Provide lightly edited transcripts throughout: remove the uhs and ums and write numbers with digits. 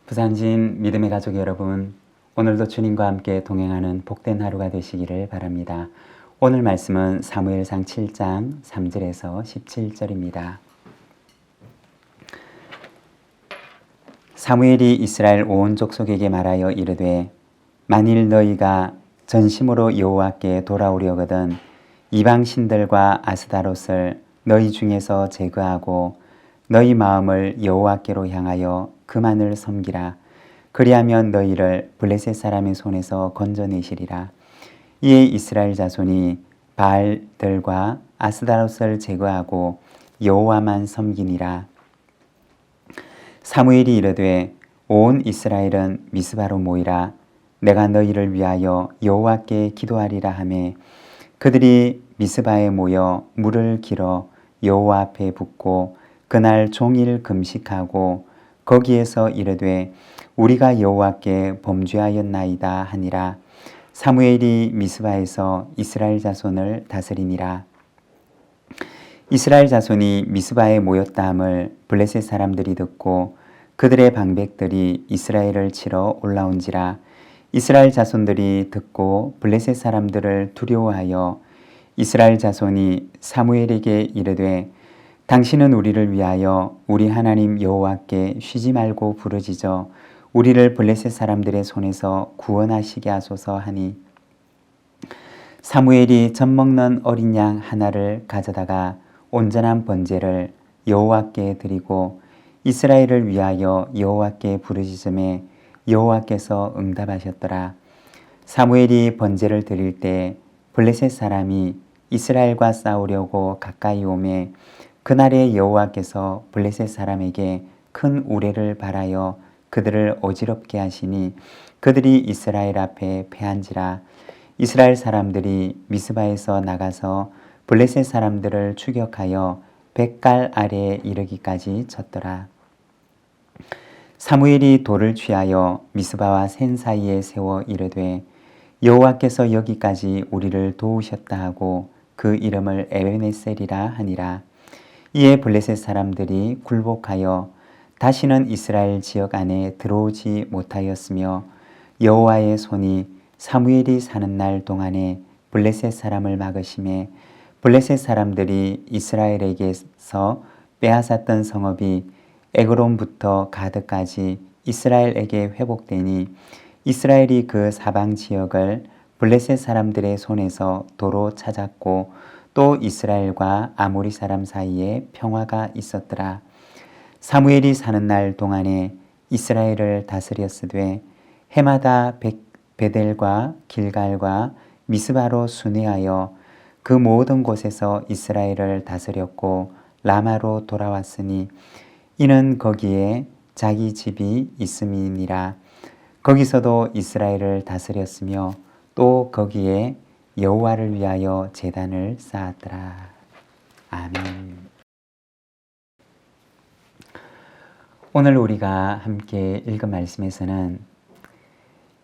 부산진 믿음의 가족 여러분, 오늘도 주님과 함께 동행하는 복된 하루가 되시기를 바랍니다. 오늘 말씀은 사무엘상 7장 3절에서 17절입니다. 사무엘이 이스라엘 온 족속에게 말하여 이르되 만일 너희가 전심으로 여호와께 돌아오려거든 이방 신들과 아스다롯을 너희 중에서 제거하고 너희 마음을 여호와께로 향하여 그만을 섬기라. 그리하면 너희를 블레셋 사람의 손에서 건져내시리라. 이에 이스라엘 자손이 바알들과 아스다롯을 제거하고 여호와만 섬기니라. 사무엘이 이르되 온 이스라엘은 미스바로 모이라. 내가 너희를 위하여 여호와께 기도하리라 하매 그들이 미스바에 모여 물을 길어 여호와 앞에 붓고 그날 종일 금식하고 거기에서 이르되 우리가 여호와께 범죄하였나이다 하니라. 사무엘이 미스바에서 이스라엘 자손을 다스리니라. 이스라엘 자손이 미스바에 모였다함을 블레셋 사람들이 듣고 그들의 방백들이 이스라엘을 치러 올라온지라. 이스라엘 자손들이 듣고 블레셋 사람들을 두려워하여 이스라엘 자손이 사무엘에게 이르되 당신은 우리를 위하여 우리 하나님 여호와께 쉬지 말고 부르짖어 우리를 블레셋 사람들의 손에서 구원하시게 하소서 하니 사무엘이 젖 먹는 어린 양 하나를 가져다가 온전한 번제를 여호와께 드리고 이스라엘을 위하여 여호와께 부르짖음에 여호와께서 응답하셨더라. 사무엘이 번제를 드릴 때 블레셋 사람이 이스라엘과 싸우려고 가까이 오매 그날에 여호와께서 블레셋 사람에게 큰 우레를 발하여 그들을 어지럽게 하시니 그들이 이스라엘 앞에 패한지라. 이스라엘 사람들이 미스바에서 나가서 블레셋 사람들을 추격하여 벳갈 아래에 이르기까지 쳤더라. 사무엘이 돌을 취하여 미스바와 센 사이에 세워 이르되 여호와께서 여기까지 우리를 도우셨다 하고 그 이름을 에베네셀이라 하니라. 이에 블레셋 사람들이 굴복하여 다시는 이스라엘 지역 안에 들어오지 못하였으며 여호와의 손이 사무엘이 사는 날 동안에 블레셋 사람을 막으심에 블레셋 사람들이 이스라엘에게서 빼앗았던 성읍이 에그론부터 가드까지 이스라엘에게 회복되니 이스라엘이 그 사방 지역을 블레셋 사람들의 손에서 도로 찾았고 또 이스라엘과 아모리 사람 사이에 평화가 있었더라. 사무엘이 사는 날 동안에 이스라엘을 다스렸으되 해마다 베델과 길갈과 미스바로 순회하여 그 모든 곳에서 이스라엘을 다스렸고 라마로 돌아왔으니 이는 거기에 자기 집이 있음이니라. 거기서도 이스라엘을 다스렸으며 또 거기에 여호와를 위하여 제단을 쌓았더라. 아멘. 오늘 우리가 함께 읽은 말씀에서는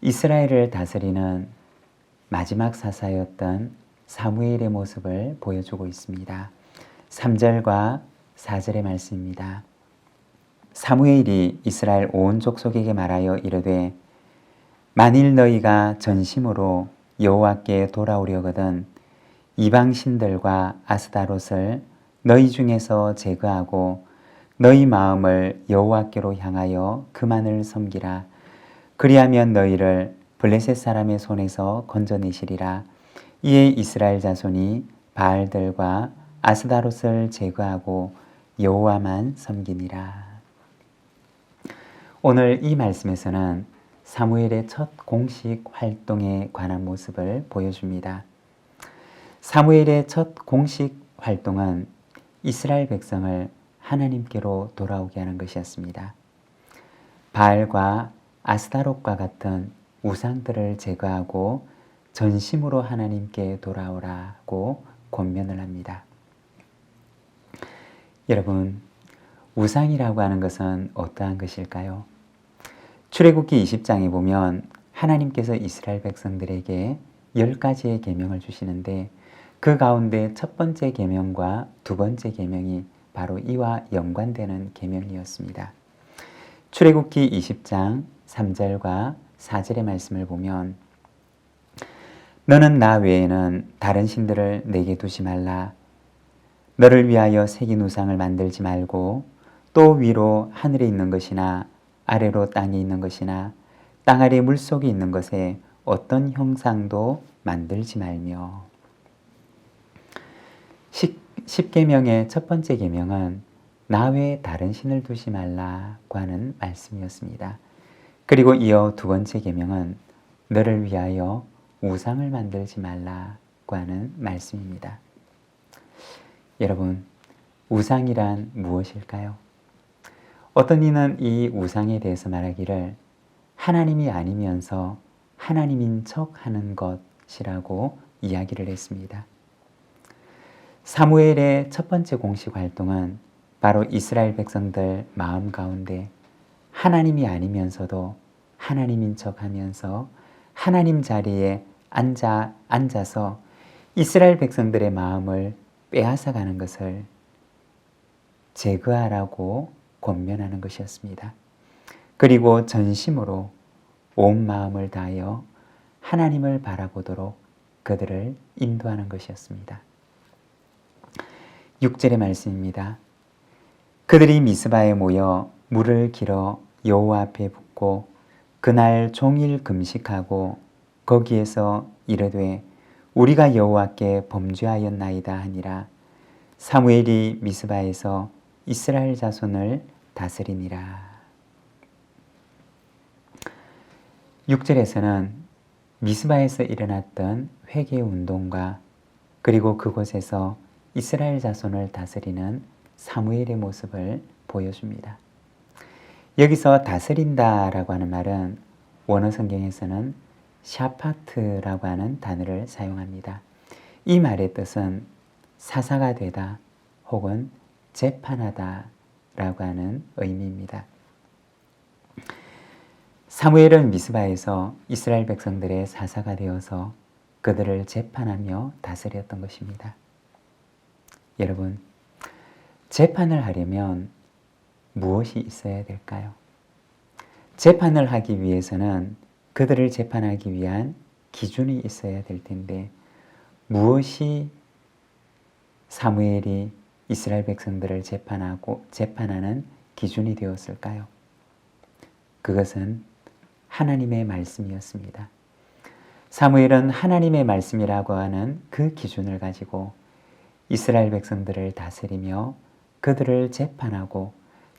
이스라엘을 다스리는 마지막 사사였던 사무엘의 모습을 보여주고 있습니다. 3절과 4절의 말씀입니다. 사무엘이 이스라엘 온 족속에게 말하여 이르되 만일 너희가 전심으로 여호와께 돌아오려거든 이방 신들과 아스다롯을 너희 중에서 제거하고 너희 마음을 여호와께로 향하여 그만을 섬기라. 그리하면 너희를 블레셋 사람의 손에서 건져내시리라. 이에 이스라엘 자손이 바알들과 아스다롯을 제거하고 여호와만 섬기니라. 오늘 이 말씀에서는 사무엘의 첫 공식 활동에 관한 모습을 보여줍니다. 사무엘의 첫 공식 활동은 이스라엘 백성을 하나님께로 돌아오게 하는 것이었습니다. 바알과 아스타롯과 같은 우상들을 제거하고 전심으로 하나님께 돌아오라고 권면을 합니다. 여러분, 우상이라고 하는 것은 어떠한 것일까요? 출애굽기 20장에 보면 하나님께서 이스라엘 백성들에게 10가지의 계명을 주시는데 그 가운데 첫 번째 계명과 두 번째 계명이 바로 이와 연관되는 계명이었습니다. 출애굽기 20장 3절과 4절의 말씀을 보면 너는 나 외에는 다른 신들을 내게 두지 말라. 너를 위하여 새긴 우상을 만들지 말고 또 위로 하늘에 있는 것이나 아래로 땅에 있는 것이나 땅 아래 물속에 있는 것에 어떤 형상도 만들지 말며. 10계명의 첫 번째 계명은 나 외에 다른 신을 두지 말라고 하는 말씀이었습니다. 그리고 이어 두 번째 계명은 너를 위하여 우상을 만들지 말라고 하는 말씀입니다. 여러분, 우상이란 무엇일까요? 어떤 이는 이 우상에 대해서 말하기를 하나님이 아니면서 하나님인 척 하는 것이라고 이야기를 했습니다. 사무엘의 첫 번째 공식 활동은 바로 이스라엘 백성들 마음 가운데 하나님이 아니면서도 하나님인 척 하면서 하나님 자리에 앉아서 이스라엘 백성들의 마음을 빼앗아가는 것을 제거하라고 권면하는 것이었습니다. 그리고 전심으로 온 마음을 다하여 하나님을 바라보도록 그들을 인도하는 것이었습니다. 6절의 말씀입니다. 그들이 미스바에 모여 물을 길어 여호와 앞에 붓고 그날 종일 금식하고 거기에서 이르되 우리가 여호와께 범죄하였나이다 하니라. 사무엘이 미스바에서 이스라엘 자손을 다스리니라. 6절에서는 미스바에서 일어났던 회개 운동과 그리고 그곳에서 이스라엘 자손을 다스리는 사무엘의 모습을 보여줍니다. 여기서 다스린다라고 하는 말은 원어 성경에서는 샤파트라고 하는 단어를 사용합니다. 이 말의 뜻은 사사가 되다 혹은 재판하다 라고 하는 의미입니다. 사무엘은 미스바에서 이스라엘 백성들의 사사가 되어서 그들을 재판하며 다스렸던 것입니다. 여러분, 재판을 하려면 무엇이 있어야 될까요? 재판을 하기 위해서는 그들을 재판하기 위한 기준이 있어야 될 텐데 무엇이 사무엘이 이스라엘 백성들을 재판하는 기준이 되었을까요? 그것은 하나님의 말씀이었습니다. 사무엘은 하나님의 말씀이라고 하는 그 기준을 가지고 이스라엘 백성들을 다스리며 그들을 재판하고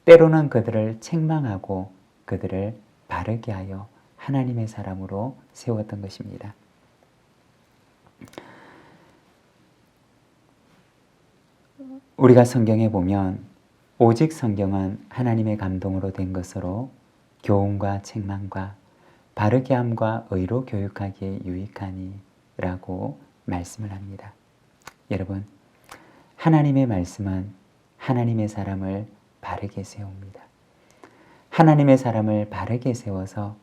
때로는 그들을 책망하고 그들을 바르게 하여 하나님의 사람으로 세웠던 것입니다. 우리가 성경에 보면 오직 성경은 하나님의 감동으로 된 것으로 교훈과 책망과 바르게 함과 의로 교육하기에 유익하니 라고 말씀을 합니다. 여러분, 하나님의 말씀은 하나님의 사람을 바르게 세웁니다. 하나님의 사람을 바르게 세워서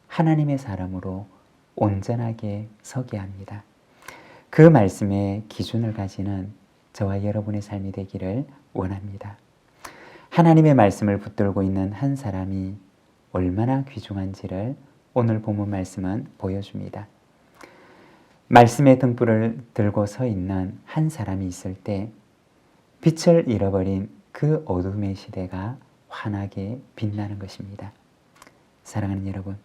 하나님의 사람으로 온전하게 서게 합니다. 그 말씀의 기준을 가지는 저와 여러분의 삶이 되기를 원합니다. 하나님의 말씀을 붙들고 있는 한 사람이 얼마나 귀중한지를 오늘 본문 말씀은 보여줍니다. 말씀의 등불을 들고 서 있는 한 사람이 있을 때 빛을 잃어버린 그 어둠의 시대가 환하게 빛나는 것입니다. 사랑하는 여러분,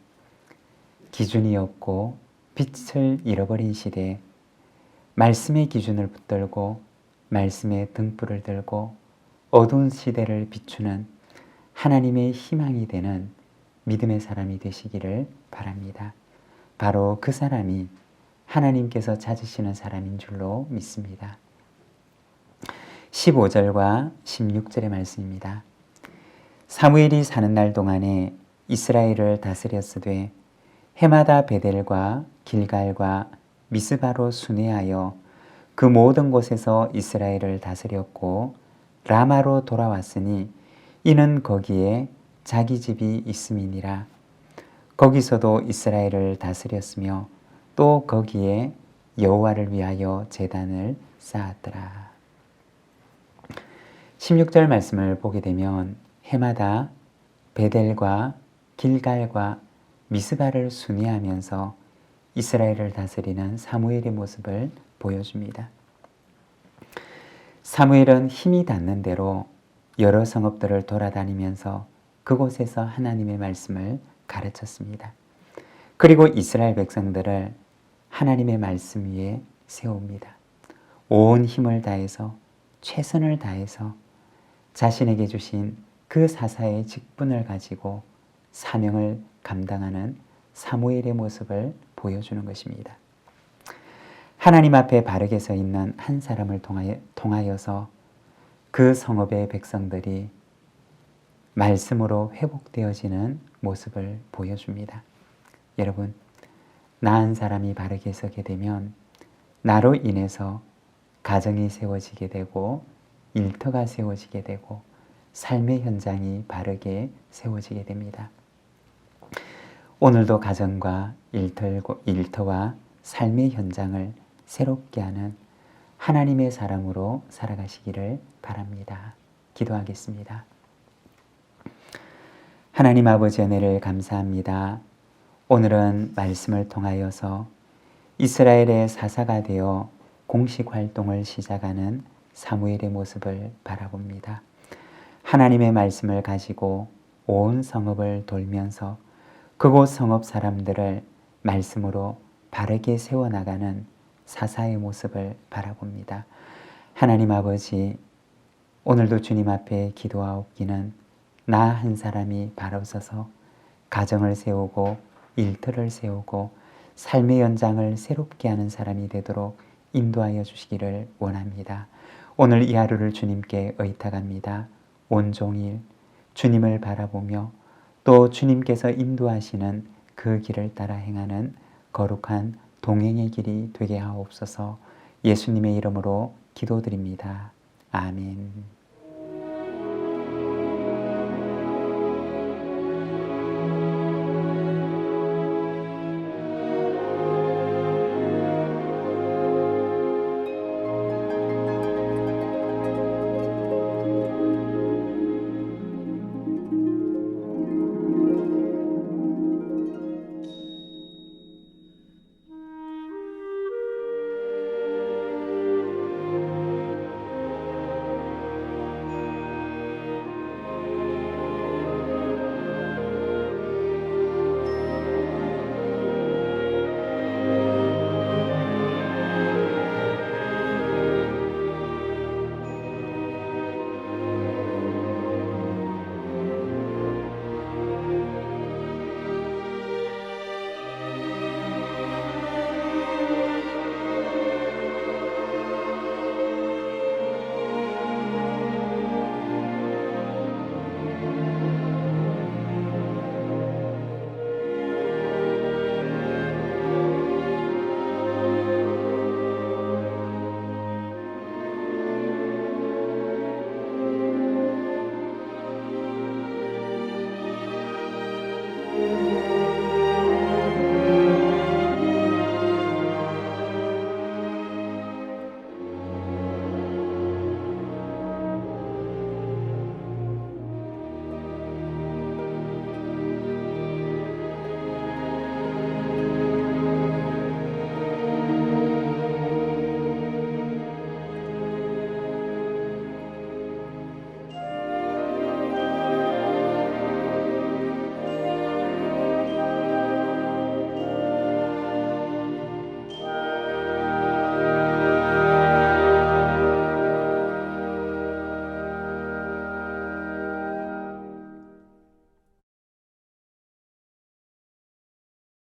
기준이 없고 빛을 잃어버린 시대에 말씀의 기준을 붙들고 말씀의 등불을 들고 어두운 시대를 비추는 하나님의 희망이 되는 믿음의 사람이 되시기를 바랍니다. 바로 그 사람이 하나님께서 찾으시는 사람인 줄로 믿습니다. 15절과 16절의 말씀입니다. 사무엘이 사는 날 동안에 이스라엘을 다스렸으되 해마다 베델과 길갈과 미스바로 순회하여 그 모든 곳에서 이스라엘을 다스렸고 라마로 돌아왔으니 이는 거기에 자기 집이 있음이니라. 거기서도 이스라엘을 다스렸으며 또 거기에 여호와를 위하여 제단을 쌓았더라. 16절 말씀을 보게 되면 해마다 베델과 길갈과 미스바를 순회하면서 이스라엘을 다스리는 사무엘의 모습을 보여줍니다. 사무엘은 힘이 닿는 대로 여러 성읍들을 돌아다니면서 그곳에서 하나님의 말씀을 가르쳤습니다. 그리고 이스라엘 백성들을 하나님의 말씀 위에 세웁니다. 온 힘을 다해서 최선을 다해서 자신에게 주신 그 사사의 직분을 가지고 사명을 감당하는 사무엘의 모습을 보여주는 것입니다. 하나님 앞에 바르게 서 있는 한 사람을 통하여서 그 성읍의 백성들이 말씀으로 회복되어지는 모습을 보여줍니다. 여러분, 나 한 사람이 바르게 서게 되면 나로 인해서 가정이 세워지게 되고 일터가 세워지게 되고 삶의 현장이 바르게 세워지게 됩니다. 오늘도 가정과 일터와 삶의 현장을 새롭게 하는 하나님의 사람으로 살아가시기를 바랍니다. 기도하겠습니다. 하나님 아버지 은혜를 감사합니다. 오늘은 말씀을 통하여서 이스라엘의 사사가 되어 공식 활동을 시작하는 사무엘의 모습을 바라봅니다. 하나님의 말씀을 가지고 온 성읍을 돌면서 그곳 성읍 사람들을 말씀으로 바르게 세워나가는 사사의 모습을 바라봅니다. 하나님 아버지, 오늘도 주님 앞에 기도하옵기는 나 한 사람이 바로 서서 가정을 세우고 일터를 세우고 삶의 연장을 새롭게 하는 사람이 되도록 인도하여 주시기를 원합니다. 오늘 이 하루를 주님께 의탁합니다. 온종일 주님을 바라보며 또 주님께서 인도하시는 그 길을 따라 행하는 거룩한 동행의 길이 되게 하옵소서. 예수님의 이름으로 기도드립니다. 아멘.